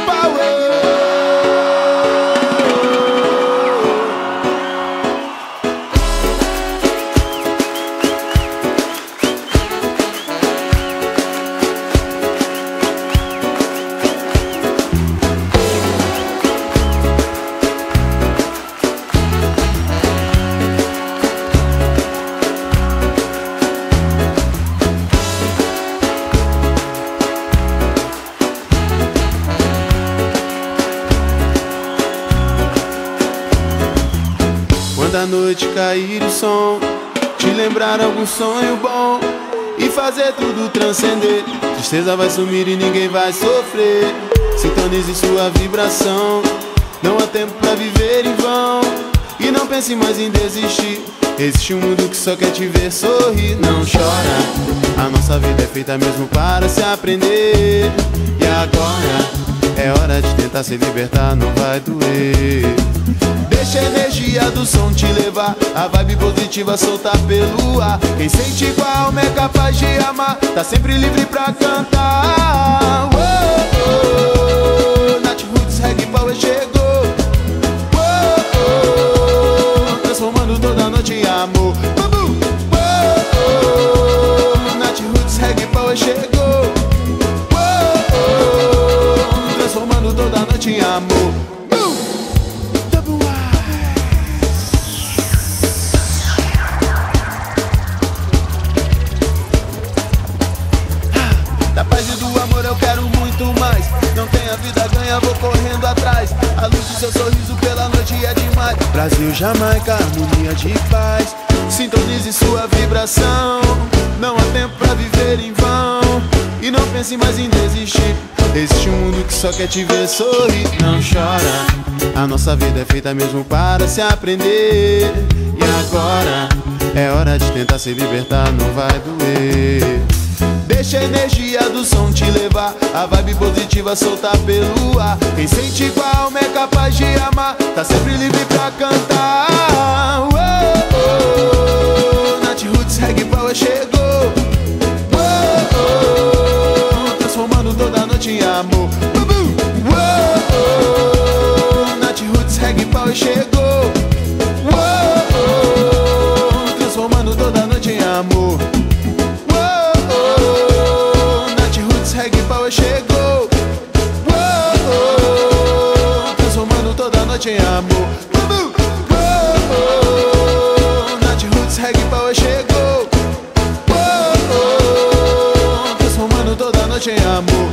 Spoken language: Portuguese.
Power. Quando a noite cair o som, te lembrar algum sonho bom e fazer tudo transcender. Tristeza vai sumir e ninguém vai sofrer. Sintonize sua vibração. Não há tempo pra viver em vão. E não pense mais em desistir. Existe um mundo que só quer te ver sorrir. Não chora, a nossa vida é feita mesmo para se aprender. E agora é hora de tentar se libertar, não vai doer. Deixa a energia do som te levar, a vibe positiva soltar pelo ar. Quem sente com a alma é capaz de amar, tá sempre livre pra cantar. Oh, oh, Nath Roots Reggae Power chegou. Oh, oh, transformando toda noite em amor. Oh, oh, Nath Roots Reggae Power chegou. Oh, oh, transformando toda noite em amor. Da paz e do amor eu quero muito mais. Não tem a vida ganha, vou correndo atrás. A luz do seu sorriso pela noite é demais. Brasil, Jamaica, harmonia de paz. Sintonize sua vibração. Não há tempo pra viver em vão. E não pense mais em desistir. Existe um mundo que só quer te ver sorrir. Não chora, a nossa vida é feita mesmo para se aprender. E agora é hora de tentar se libertar, não vai doer. Deixa a energia do som te levar, a vibe positiva soltar pelo ar. Quem sente com a alma é capaz de amar, tá sempre livre pra cantar. Oh, oh, Nath Roots Reggae Power chegou. Oh, oh, transformando toda noite em amor. Oh, oh, Nath Roots Reggae Power chegou. Oh, oh, transformando toda noite em amor. Reggae Power chegou. Oh, oh, transformando toda noite em amor. Oh, oh, Nath Roots Reggae Power chegou. Oh, oh, transformando toda noite em amor.